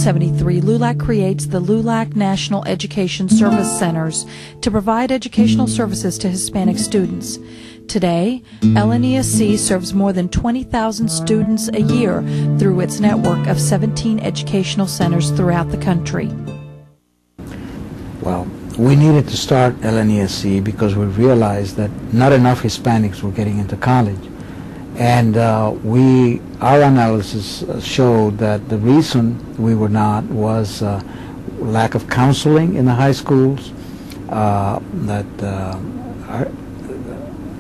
1973, Lulac creates the Lulac National Education Service Centers to provide educational services to Hispanic students. Today, LNESC serves more than 20,000 students a year through its network of 17 educational centers throughout the country. Well, we needed to start LNESC because we realized that not enough Hispanics were getting into college. And our analysis showed that the reason we were not was lack of counseling in the high schools,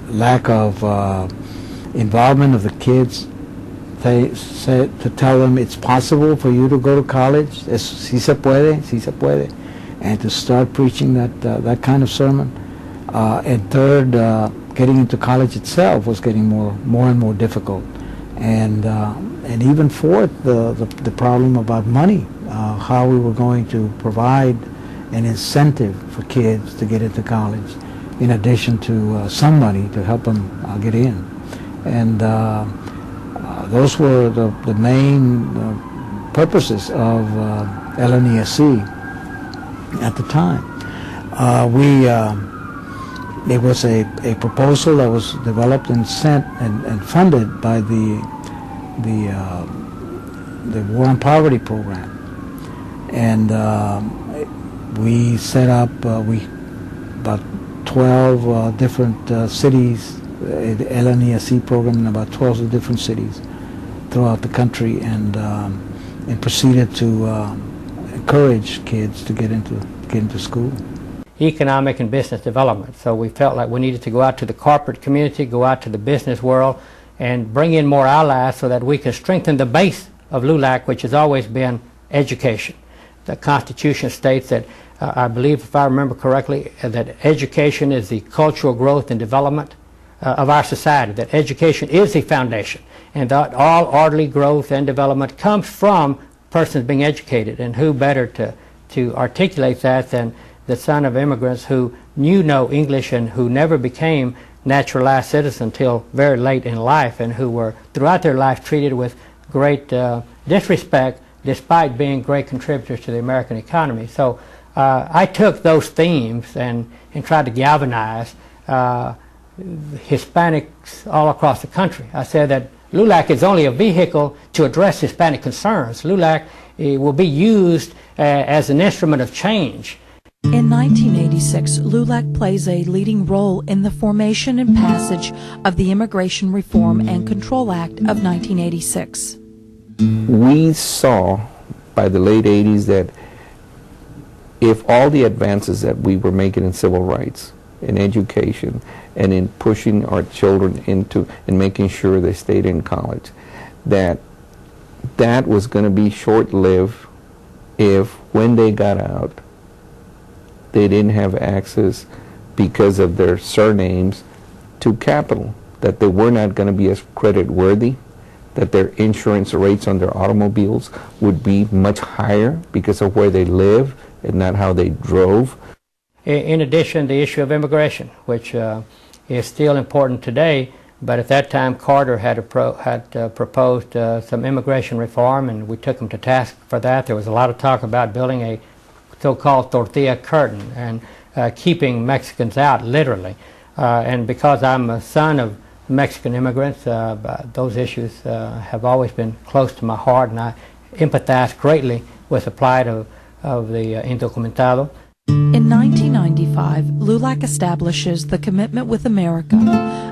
lack of involvement of the kids. They said to tell them it's possible for you to go to college. Sí se puede, and to start preaching that kind of sermon. And third, getting into college itself was getting more and more difficult, and even fourth, the problem about money, how we were going to provide an incentive for kids to get into college, in addition to some money to help them get in, and those were the main purposes of LNESC at the time. It was a proposal that was developed and sent and funded by the War on Poverty program, and we set up about 12 different cities, the LNESC program in about 12 different cities throughout the country, and proceeded to encourage kids to get into school. Economic and business development. So we felt like we needed to go out to the corporate community, go out to the business world, and bring in more allies so that we can strengthen the base of Lulac, which has always been education. The Constitution states that, I believe, if I remember correctly, that education is the cultural growth and development of our society, that education is the foundation, and that all orderly growth and development comes from persons being educated, and who better to articulate that than the son of immigrants who knew no English and who never became naturalized citizens until very late in life, and who were throughout their life treated with great disrespect despite being great contributors to the American economy. So I took those themes and tried to galvanize Hispanics all across the country. I said that Lulac is only a vehicle to address Hispanic concerns. Lulac will be used as an instrument of change. In 1986, Lulac plays a leading role in the formation and passage of the Immigration Reform and Control Act of 1986. We saw by the late 80s that if all the advances that we were making in civil rights, in education, and in pushing our children into and making sure they stayed in college, that was going to be short-lived if when they got out they didn't have access, because of their surnames, to capital, that they were not going to be as credit-worthy, that their insurance rates on their automobiles would be much higher because of where they live and not how they drove. In addition, the issue of immigration, which is still important today, but at that time Carter had proposed some immigration reform, and we took him to task for that. There was a lot of talk about building a so-called tortilla curtain and keeping Mexicans out, literally. And because I'm a son of Mexican immigrants, those issues have always been close to my heart, and I empathize greatly with the plight of the indocumentado. In 1995, Lulac establishes the Commitment with America,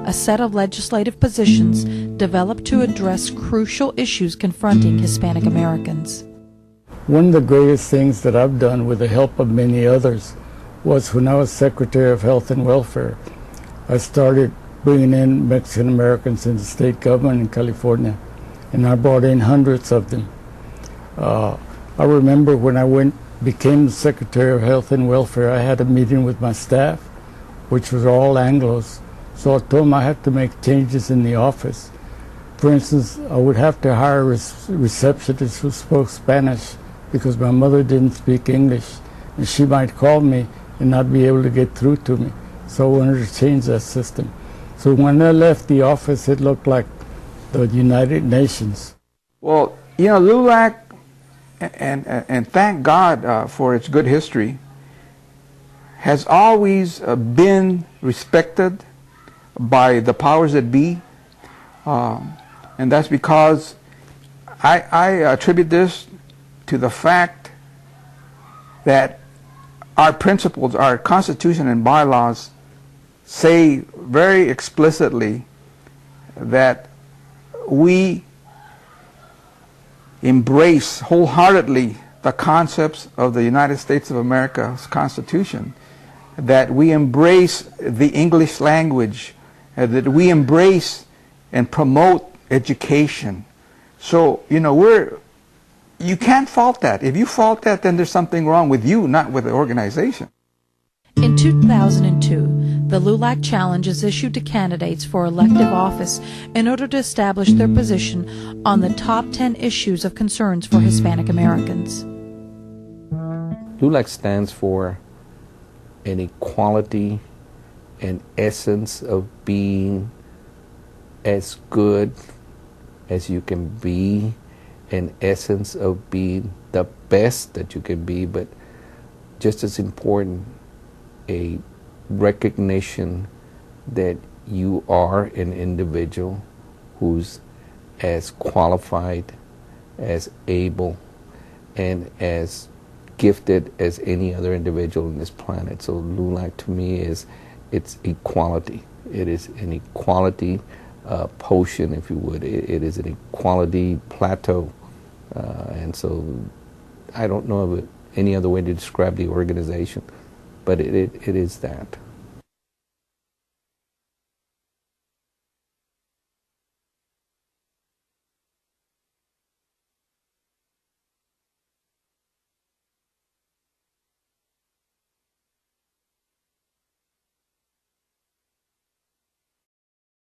a set of legislative positions developed to address crucial issues confronting Hispanic Americans. One of the greatest things that I've done, with the help of many others, was when I was Secretary of Health and Welfare. I started bringing in Mexican Americans in the state government in California, and I brought in hundreds of them. I remember when I became the Secretary of Health and Welfare, I had a meeting with my staff, which was all Anglos. So I told them I had to make changes in the office. For instance, I would have to hire a receptionist who spoke Spanish, because my mother didn't speak English, and she might call me and not be able to get through to me. So I wanted to change that system. So when I left the office, it looked like the United Nations. Well, you know, Lulac and thank God for its good history, has always been respected by the powers that be, and that's because I attribute this to the fact that our principles, our Constitution and bylaws say very explicitly that we embrace wholeheartedly the concepts of the United States of America's Constitution, that we embrace the English language, that we embrace and promote education. So, you know, you can't fault that. If you fault that, then there's something wrong with you, not with the organization. In 2002, the Lulac Challenge is issued to candidates for elective office in order to establish their position on the top 10 issues of concerns for Hispanic Americans. Lulac stands for an equality and essence of being as good as you can be, an essence of being the best that you can be, but just as important, a recognition that you are an individual who's as qualified, as able, and as gifted as any other individual on this planet. So Lulac to me it's equality. It is an equality potion, if you would. It is an equality plateau. And so I don't know of any other way to describe the organization, but it is that.